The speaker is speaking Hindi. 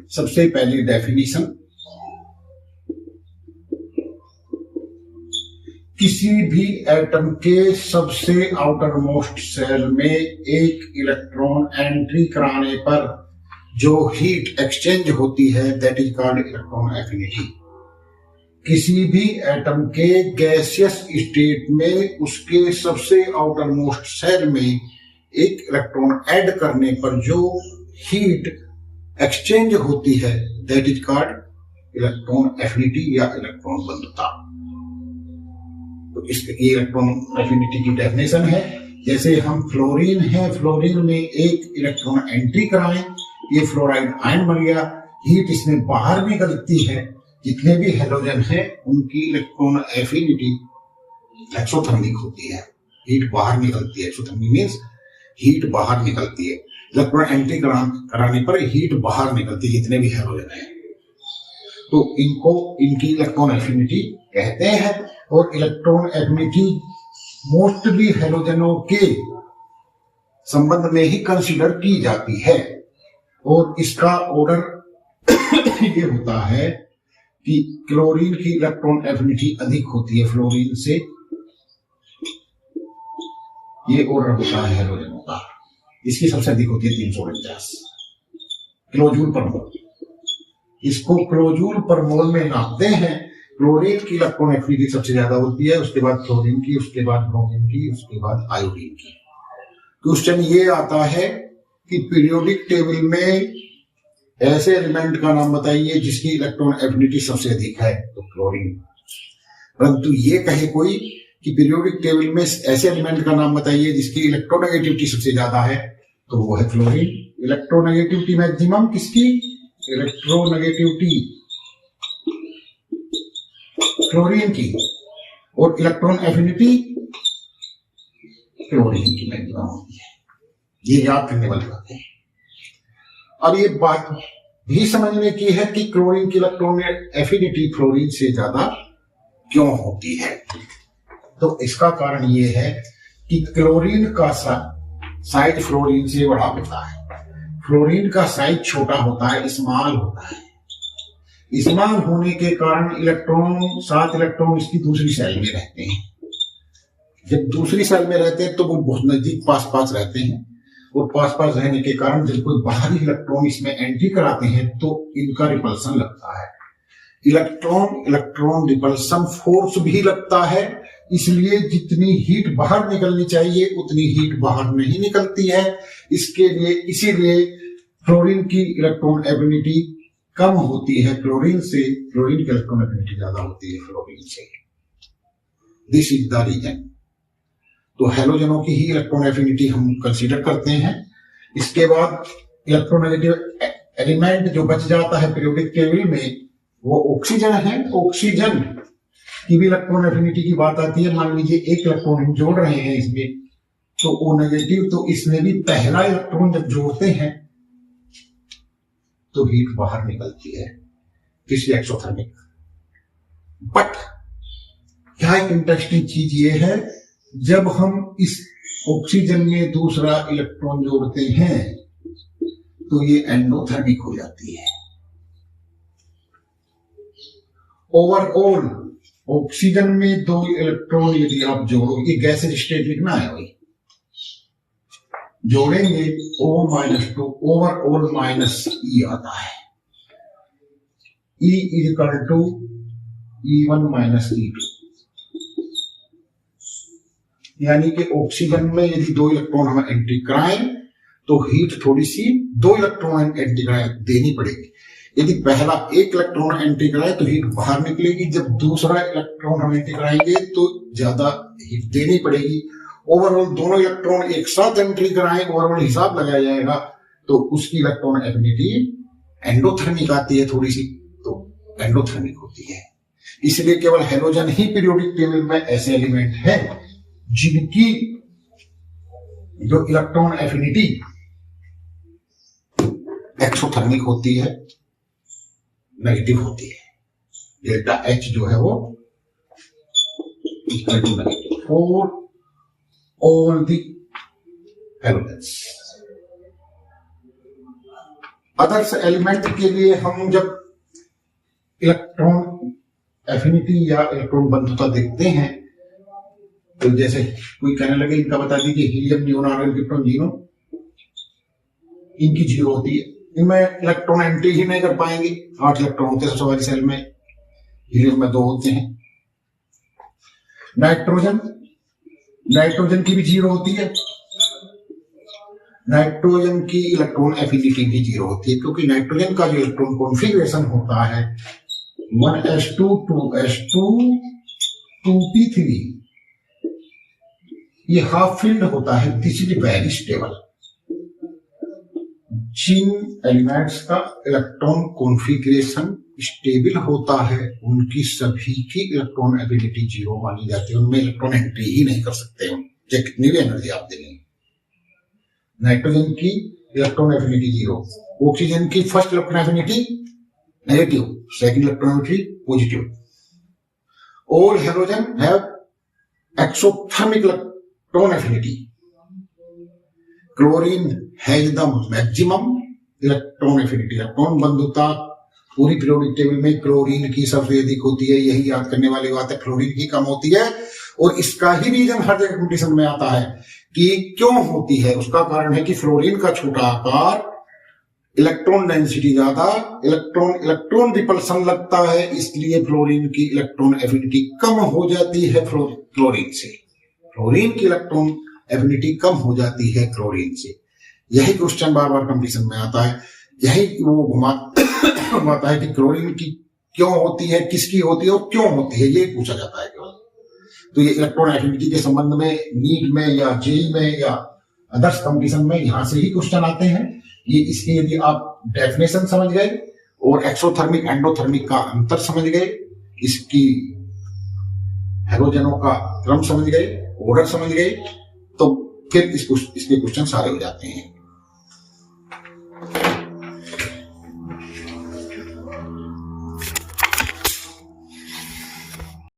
सबसे पहली डेफिनेशन, किसी भी एटम के सबसे आउटर मोस्ट सेल में एक इलेक्ट्रॉन एंट्री कराने पर जो हीट एक्सचेंज होती है that is called electron affinity. किसी भी एटम के गैसियस स्टेट में उसके सबसे आउटर मोस्ट सेल में एक इलेक्ट्रॉन ऐड करने पर जो हीट एक्सचेंज होती है that is called electron affinity या इलेक्ट्रॉन बंधुता। तो ये इलेक्ट्रॉन एफिनिटी की डेफिनेशन है। जैसे हम फ्लोरीन है, फ्लोरीन में एक इलेक्ट्रॉन एंट्री कराएं, ये फ्लोराइड आयन बन गया, हीट इसमें बाहर निकलती है, जितने भी हेलोजन हैं उनकी इलेक्ट्रॉन एफिनिटी एक्सोथर्मिक होती है, हीट बाहर निकलती है। एक्सोथर्मिक मींस हीट बाहर निकलती है, इलेक्ट्रॉन एंट्री कराने पर हीट बाहर निकलती है जितने भी हेलोजन हैं, तो इनको इनकी इलेक्ट्रॉन एफिनिटी कहते हैं। और इलेक्ट्रॉन एफिनिटी मोस्टली हेलोजनों के संबंध में ही कंसीडर की जाती है और इसका ऑर्डर ये होता है कि क्लोरीन की इलेक्ट्रॉन एफिनिटी अधिक होती है फ्लोरीन से, ये ऑर्डर होता है हेलोजनों का। इसकी सबसे अधिक होती है 349 किलोजूल पर मोल। इसको किलोजूल पर मोल में नापते हैं। क्लोरीन की इलेक्ट्रॉन एफिनिटी सबसे ज्यादा होती है, उसके बाद क्लोरीन की, उसके बाद ब्रोमीन की, उसके बाद आयोडीन की। क्वेश्चन ये आता है कि पीरियोडिक टेबल में ऐसे एलिमेंट का नाम बताइए जिसकी इलेक्ट्रॉन एफिनिटी सबसे अधिक है, तो क्लोरीन। परंतु ये कहे कोई कि पीरियोडिक टेबल में ऐसे एलिमेंट का नाम बताइए जिसकी इलेक्ट्रोनेगेटिविटी सबसे ज्यादा है, तो वो है फ्लोरीन। इलेक्ट्रोनेगेटिविटी मैक्सिमम किसकी? इलेक्ट्रोनेगेटिविटी क्लोरीन की, और इलेक्ट्रॉन एफिनिटी क्लोरीन की मैक्सिमम होती है। ये याद करने वाली बात है। अब ये बात भी समझने की है कि क्लोरीन की इलेक्ट्रॉन एफिनिटी फ्लोरीन से ज्यादा क्यों होती है। तो इसका कारण ये है कि क्लोरीन का साइज फ्लोरीन से बड़ा होता है, फ्लोरीन का साइज छोटा होता है, स्मॉल होता है। स्मॉल होने के कारण इलेक्ट्रॉन 7 इलेक्ट्रॉन इसकी दूसरी सेल में रहते हैं। जब दूसरी सेल में रहते हैं तो वो बहुत नजदीक पास पास रहते हैं, और पास पास रहने के कारण जब कोई बाहरी इलेक्ट्रॉन इसमें एंट्री कराते हैं तो इनका रिपल्सन लगता है। इलेक्ट्रॉन रिपल्सन फोर्स भी लगता है, इसलिए जितनी हीट बाहर निकलनी चाहिए उतनी हीट बाहर नहीं निकलती है। इसीलिए फ्लोरीन की इलेक्ट्रॉन एफिनिटी कम होती है क्लोरीन से, क्लोरीन की इलेक्ट्रॉन एफिनिटी ज्यादा होती है फ्लोरीन से। This is the reason. तो हेलोजनों की ही इलेक्ट्रॉन एफिनिटी हम कंसीडर करते हैं। इसके बाद इलेक्ट्रोनेगेटिव एलिमेंट जो बच जाता है पीरियोडिक टेबल में वो ऑक्सीजन है। ऑक्सीजन की भी इलेक्ट्रॉन एफिनिटी की बात आती है। मान लीजिए एक इलेक्ट्रॉन हम जोड़ रहे हैं इसमें, तो ओ नेगेटिव, तो इसमें भी पहला इलेक्ट्रॉन जब जोड़ते हैं तो हीट बाहर निकलती है, इसलिए एक्सोथर्मिक। बट क्या एक इंटरेस्टिंग चीज ये है, जब हम इस ऑक्सीजन में दूसरा इलेक्ट्रॉन जोड़ते हैं तो ये एंडोथर्मिक हो जाती है। ओवरऑल ऑक्सीजन में 2 इलेक्ट्रॉन यदि आप जोड़ो, ये गैसेज स्टेट लिखना है भाई, जोड़ेंगे O-2 ओवरऑल माइनस E आता है। E is equal to E1 minus E2, यानी कि ऑक्सीजन में यदि 2 इलेक्ट्रॉन हम एंट्री कराएं तो हीट थोड़ी सी 2 इलेक्ट्रॉन एंट्री कराएं देनी पड़ेगी। यदि पहला 1 इलेक्ट्रॉन एंट्री कराए तो हीट बाहर निकलेगी, जब दूसरा इलेक्ट्रॉन हम एंट्री कराएंगे तो ज्यादा हीट देनी पड़ेगी। ओवरऑल दोनों इलेक्ट्रॉन एक साथ एंट्री कराएं, ओवरऑल हिसाब लगाया जाएगा तो उसकी इलेक्ट्रॉन एफिनिटी एंडोथर्मिक आती है थोड़ी सी, तो एंडोथर्मिक होती है। इसलिए केवल हेलोजन ही पीरियोडिक टेबल में ऐसे एलिमेंट है जिनकी जो इलेक्ट्रॉन एफिनिटी एक्सोथर्मिक होती है, नेगेटिव होती है। डेल्टा एच जो है वो equal to negative for all the elements. Others element के लिए हम जब इलेक्ट्रॉन एफिनिटी या इलेक्ट्रॉन बंधुता देखते हैं, तो जैसे कोई कहने लगे इनका बता दीजिए helium, neon, argon, krypton, xenon, इनकी 0 होती है, इनमें इलेक्ट्रॉन एंट्री ही नहीं कर पाएंगे। 8 इलेक्ट्रॉन होते हैं सबसे वाली सेल में, हीलियम में 2 होते हैं। नाइट्रोजन की भी 0 होती है। नाइट्रोजन की इलेक्ट्रॉन एफिनिटी भी 0 होती है, क्योंकि नाइट्रोजन का जो इलेक्ट्रॉन कॉन्फ़िगरेशन होता है 1s2 2s2 2p3, ये हाफ फील्ड होता है। This is very stable. जिन एलिमेंट्स का इलेक्ट्रॉन कॉन्फ़िगरेशन स्टेबल होता है उनकी सभी की इलेक्ट्रॉन एबिलिटी 0 मानी जाती है, उनमें इलेक्ट्रॉन एंट्री ही नहीं कर सकते हम, चाहे कितनी भी एनर्जी आप दे लें। नाइट्रोजन की इलेक्ट्रॉन एफिनिटी 0, ऑक्सीजन की first electron affinity negative, second electron affinity positive. All halogen have exothermic electron affinity. Chlorine has the maximum electron affinity. Electron बंधुता पूरी पीरियोडिक टेबल में क्लोरीन की सबसे अधिक होती है, यही याद करने वाली बात है, क्लोरीन की कम होती है। और इसका ही रीजन हर जगह कंपटीशन में आता है कि क्यों होती है। उसका कारण है कि फ्लोरीन का छोटा आकार, इलेक्ट्रॉन डेंसिटी ज्यादा, इलेक्ट्रॉन रिपल्सन लगता है, इसलिए फ्लोरीन की इलेक्ट्रॉन एफिनिटी कम हो जाती है क्लोरीन से। फ्लोरीन की इलेक्ट्रॉन एफिनिटी कम हो जाती है क्लोरीन से। यही क्वेश्चन बार बार कंपटीशन में आता है, यही वो घुमाता है कि क्लोरीन की क्यों होती है, किसकी होती है और क्यों होती है, ये पूछा जाता है केवल। तो ये इलेक्ट्रॉन एफिनिटी के संबंध में नीट में या जेई में या अदर्स कंपटीशन में यहां से ही क्वेश्चन आते हैं। ये इसकी यदि आप डेफिनेशन समझ गए और एक्सोथर्मिक एंडोथर्मिक का अंतर समझ गए, इसकी हैलोजनों का क्रम समझ गए, ऑर्डर समझ गए, तो फिर इसके क्वेश्चन सारे हो जाते हैं।